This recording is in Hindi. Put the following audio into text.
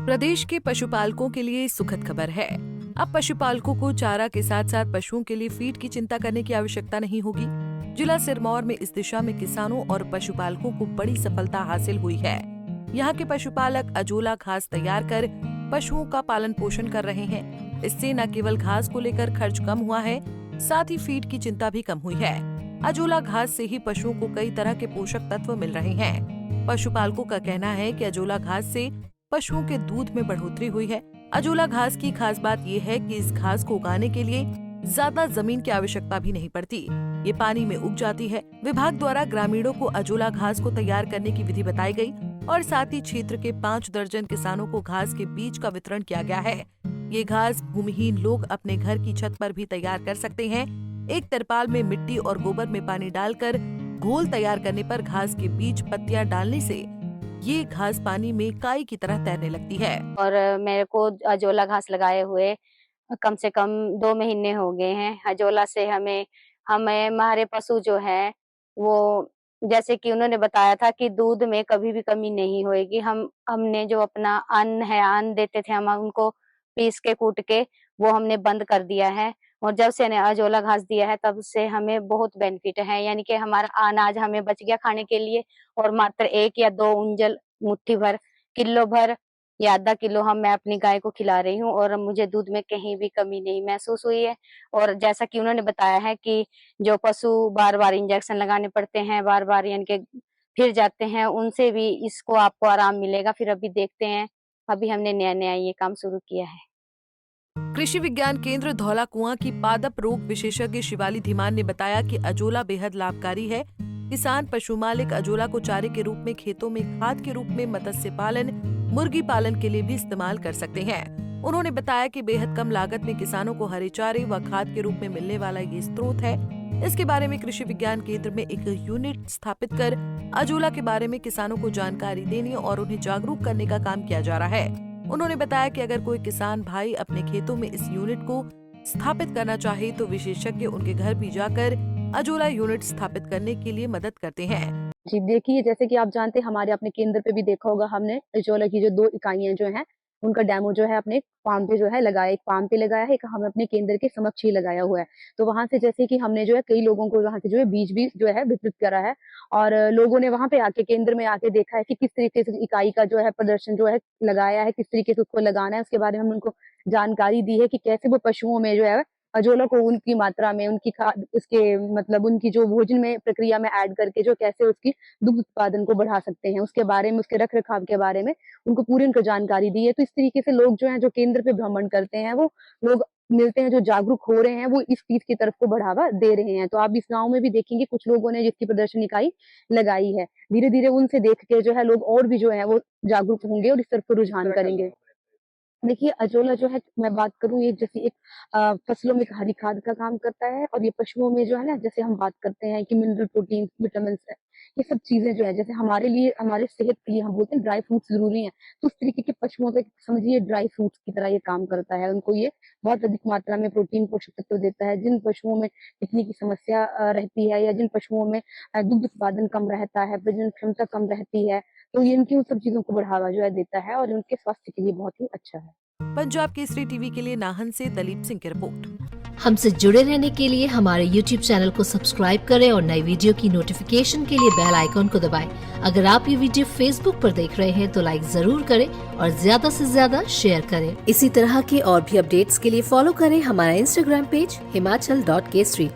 प्रदेश के पशुपालकों के लिए सुखद खबर है। अब पशुपालकों को चारा के साथ साथ पशुओं के लिए फीड की चिंता करने की आवश्यकता नहीं होगी। जिला सिरमौर में इस दिशा में किसानों और पशुपालकों को बड़ी सफलता हासिल हुई है। यहाँ के पशुपालक अजोला घास तैयार कर पशुओं का पालन पोषण कर रहे हैं। इससे न केवल घास को लेकर खर्च कम हुआ है, साथ ही फीड की चिंता भी कम हुई है। अजोला घास से ही पशुओं को कई तरह के पोषक तत्व मिल रहे हैं। पशुपालकों का कहना है कि अजोला घास से पशुओं के दूध में बढ़ोतरी हुई है। अजोला घास की खास बात ये है कि इस घास को उगाने के लिए ज्यादा जमीन की आवश्यकता भी नहीं पड़ती, ये पानी में उग जाती है। विभाग द्वारा ग्रामीणों को अजोला घास को तैयार करने की विधि बताई गई और साथ ही क्षेत्र के 5 दर्जन किसानों को घास के बीज का वितरण किया गया है। ये घास भूमिहीन लोग अपने घर की छत पर भी तैयार कर सकते हैं। एक तरपाल में मिट्टी और गोबर में पानी डालकर घोल तैयार करने पर घास के बीज पत्तियां डालने से ये घास पानी में काई की तरह तैरने लगती है। और मेरे को अजोला घास लगाए हुए कम से कम 2 महीने हो गए हैं। अजोला से हमें हमारे पशु जो है वो जैसे कि उन्होंने बताया था कि दूध में कभी भी कमी नहीं होएगी। हमने जो अपना अन्न देते थे, हम उनको पीस के कूट के वो हमने बंद कर दिया है। और जब से अजोला घास दिया है तब से हमें बहुत बेनिफिट है, यानी कि हमारा अनाज हमें बच गया खाने के लिए। और मात्र 1 या 2 उंजल मुट्ठी भर, किलो भर या आधा किलो मैं अपनी गाय को खिला रही हूँ और मुझे दूध में कहीं भी कमी नहीं महसूस हुई है। और जैसा कि उन्होंने बताया है कि जो पशु बार-बार इंजेक्शन लगाने पड़ते हैं, बार-बार यानी कि फिर जाते हैं, उनसे भी इसको आपको आराम मिलेगा। फिर अभी देखते हैं, अभी हमने नया-नया ये काम शुरू किया है। कृषि विज्ञान केंद्र धौला कुआं की पादप रोग विशेषज्ञ शिवाली धीमान ने बताया कि अजोला बेहद लाभकारी है। किसान पशु मालिक अजोला को चारे के रूप में, खेतों में खाद के रूप में, मत्स्य पालन, मुर्गी पालन के लिए भी इस्तेमाल कर सकते हैं। उन्होंने बताया कि बेहद कम लागत में किसानों को हरे चारे व खाद के रूप में मिलने वाला ये स्रोत है। इसके बारे में कृषि विज्ञान केंद्र में एक यूनिट स्थापित कर अजोला के बारे में किसानों को जानकारी देने और उन्हें जागरूक करने का काम किया जा रहा है। उन्होंने बताया कि अगर कोई किसान भाई अपने खेतों में इस यूनिट को स्थापित करना चाहे तो विशेषज्ञ उनके घर भी जाकर अजोला यूनिट स्थापित करने के लिए मदद करते हैं। जी देखिए, जैसे कि आप जानते हैं हमारे अपने केंद्र पे भी देखा होगा हमने अजोला की जो 2 इकाइयां जो हैं उनका डेमो जो है अपने फार्म पे जो है लगाया, एक फार्म पे लगाया है, एक हमने अपने केंद्र के समक्ष ही लगाया हुआ है। तो वहां से जैसे कि हमने जो है कई लोगों को वहां से जो है बीज भी जो है वितरित करा है और लोगों ने वहां पे आके केंद्र में आके देखा है कि किस तरीके से इकाई का जो है प्रदर्शन जो है लगाया है, किस तरीके से उसको लगाना है, उसके बारे में हम उनको जानकारी दी है कि कैसे वो पशुओं में जो है अजोला को उनकी मात्रा में, उनकी खाद, उसके मतलब उनकी जो भोजन में प्रक्रिया में ऐड करके जो कैसे उसकी दुग्ध उत्पादन को बढ़ा सकते हैं, उसके बारे में, उसके रख-रखाव के बारे में उनको पूरी उनको जानकारी दी है। तो इस तरीके से लोग जो हैं जो केंद्र पे भ्रमण करते हैं, वो लोग मिलते हैं जो जागरूक हो रहे हैं, वो इस चीज़ की तरफ को बढ़ावा दे रहे हैं। तो आप इस गाँव में भी देखेंगे कुछ लोगों ने जिसकी प्रदर्शन इकाई लगाई है। धीरे-धीरे उनसे देख के जो है लोग और भी जो है वो जागरूक होंगे और इस तरफ को रुझान करेंगे। देखिए, अजोला जो है मैं बात करूँ ये जैसे एक फसलों में एक हरी खाद का काम करता है और ये पशुओं में जो है ना जैसे हम बात करते हैं कि मिनरल प्रोटीन, विटामिन्स है, ये सब चीज़ें जो है जैसे हमारे लिए, हमारे सेहत के लिए हम बोलते हैं ड्राई फ्रूट्स ज़रूरी हैं, तो उस तरीके के पशुओं पे समझिए ड्राई फ्रूट्स की तरह ये काम करता है। उनको ये बहुत अधिक मात्रा में प्रोटीन, पोषक तत्व देता है। जिन पशुओं में इतनी की समस्या रहती है या जिन पशुओं में दुग्ध उत्पादन कम रहता है, प्रजनन क्षमता कम रहती है, तो ये इनकी उन सब चीज़ों को बढ़ावा जो है देता है और उनके स्वास्थ्य के लिए बहुत ही अच्छा है। पंजाब केसरी टीवी के लिए नाहन से दलीप सिंह की रिपोर्ट। हमसे जुड़े रहने के लिए हमारे YouTube चैनल को सब्सक्राइब करें और नई वीडियो की नोटिफिकेशन के लिए बेल आइकॉन को दबाएं। अगर आप ये वीडियो Facebook पर देख रहे हैं तो लाइक जरूर करें और ज्यादा से ज्यादा शेयर करें। इसी तरह के और भी अपडेट्स के लिए फॉलो करें हमारा Instagram पेज himachal.kesri।